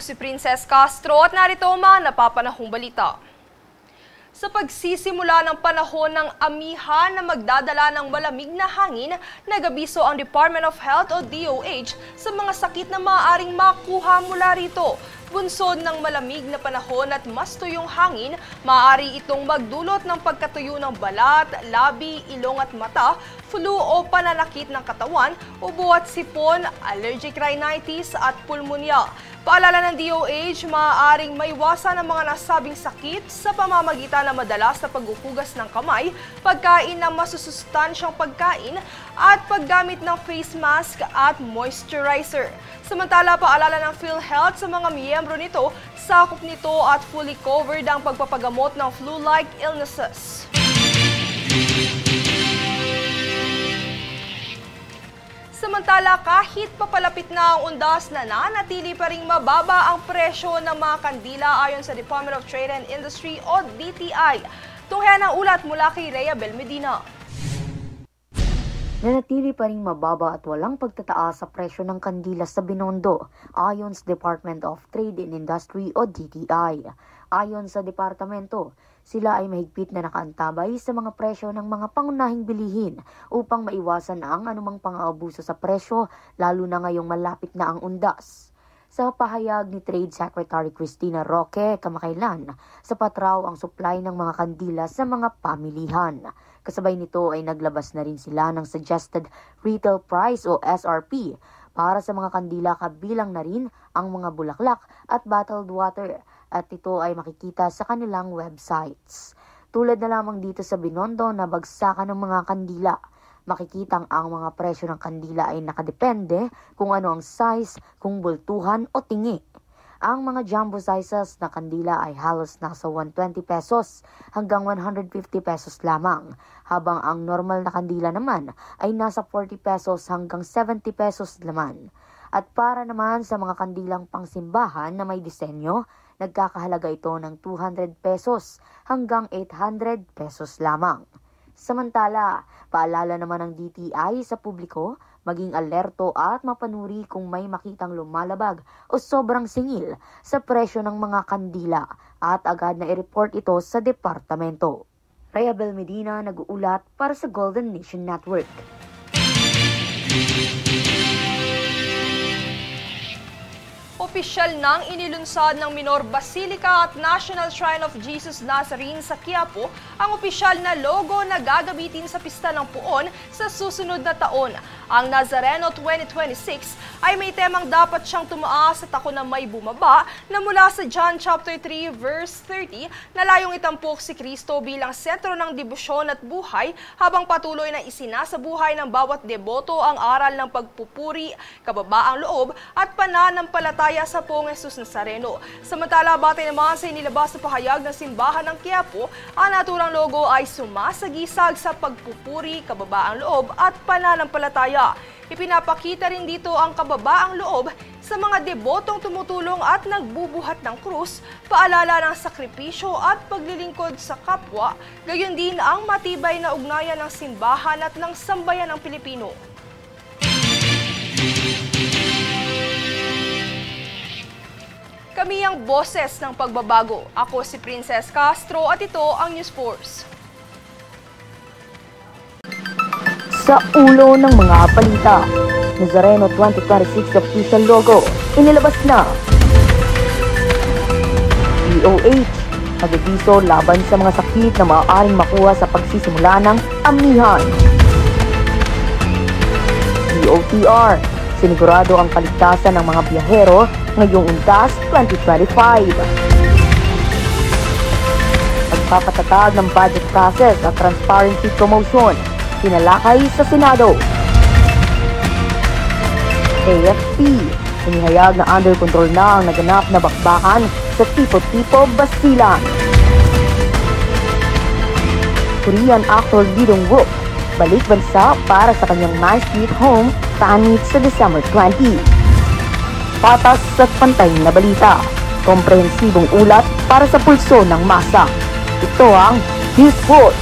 si Princess Castro at narito ang mga napapanahong balita. Sa pagsisimula ng panahon ng amihan na magdadala ng malamig na hangin, nag-abiso ang Department of Health o DOH sa mga sakit na maaaring makuha mula rito. Bunsod ng malamig na panahon at mas tuyong hangin, maaari itong magdulot ng pagkatuyo ng balat, labi, ilong at mata, flu o pananakit ng katawan, ubo at sipon, allergic rhinitis at pulmonya. Paalala ng DOH, maaaring maiwasan ang mga nasabing sakit sa pamamagitan ng madalas na paghuhugas ng kamay, pagkain ng masusustansyang pagkain, at paggamit ng face mask at moisturizer. Samantala, paalala ng PhilHealth sa mga miyembro nito, sakop nito at fully covered ang pagpapagamot ng flu-like illnesses. Samantala, kahit papalapit na ang undas, nananatili pa ring mababa ang presyo ng mga kandila ayon sa Department of Trade and Industry o DTI. Tunghayan ang ulat mula kay Rhea Belmedina. Nanatili pa ring mababa at walang pagtataas sa presyo ng kandila sa Binondo ayon sa Department of Trade and Industry o DTI. Ayon sa departamento, sila ay mahigpit na nakaantabay sa mga presyo ng mga pangunahing bilihin upang maiwasan ang anumang pang-aabuso sa presyo, lalo na ngayong malapit na ang undas. Sa pahayag ni Trade Secretary Cristina Roque kamakailan, sapat raw ang supply ng mga kandila sa mga pamilihan. Kasabay nito ay naglabas na rin sila ng Suggested Retail Price o SRP para sa mga kandila, kabilang na rin ang mga bulaklak at bottled water, at ito ay makikita sa kanilang websites. Tulad na lamang dito sa Binondo na bagsakan ng mga kandila. Makikitang ang mga presyo ng kandila ay nakadepende kung ano ang size, kung bultuhan o tingi. Ang mga jumbo sizes na kandila ay halos nasa 120 pesos hanggang 150 pesos lamang, habang ang normal na kandila naman ay nasa 40 pesos hanggang 70 pesos naman. At para naman sa mga kandilang pangsimbahan na may disenyo, nagkakahalaga ito ng 200 pesos hanggang 800 pesos lamang. Samantala, paalala naman ng DTI sa publiko, maging alerto at mapanuri kung may makitang lumalabag o sobrang singil sa presyo ng mga kandila at agad na i-report ito sa departamento. Rhea Belmedina, nag-uulat para sa Golden Nation Network. Opisyal nang inilunsad ng Minor Basilica at National Shrine of Jesus Nazarene sa Quiapo ang opisyal na logo na gagamitin sa Pista ng Puon sa susunod na taon. Ang Nazareno 2026 ay may temang dapat siyang tumaas at ako na may bumaba na mula sa John chapter 3 verse 30 na layong itampok si Kristo bilang sentro ng debosyon at buhay habang patuloy na isinasabuhay ng bawat deboto ang aral ng pagpupuri, kababaang loob at pananampalataya sa Poong Jesus Nazareno. Samantala, batay naman sa inilabas na pahayag ng simbahan ng Quiapo, ang naturang logo ay sumasagisag sa pagpupuri, kababaang loob at pananampalataya. Ipinapakita rin dito ang kababaang loob sa mga debotong tumutulong at nagbubuhat ng krus, paalala ng sakripisyo at paglilingkod sa kapwa, gayon din ang matibay na ugnayan ng simbahan at ng sambayan ng Pilipino. Kami ang boses ng pagbabago. Ako si Princess Castro at ito ang News Force. Sa ulo ng mga balita, Nazareno 2026 official logo, inilabas na. DOH, nag-abiso laban sa mga sakit na maaaring makuha sa pagsisimula ng amihan. DOTR, sinigurado ang kaligtasan ng mga biyahero ngayong undas 2025. Pagpapatatag ng budget process at transparency promotion, pinalakay sa Senado. AFP, inihayag na under control na ang naganap na bakbakan sa Tipo-Tipo, Basilan. Korean actor Lee Dong-wook, balik bansa para sa kanyang My Sweet Home tanit sa December 20. Patas at pantay na balita, komprehensibong ulat para sa pulso ng masa. Ito ang News Force.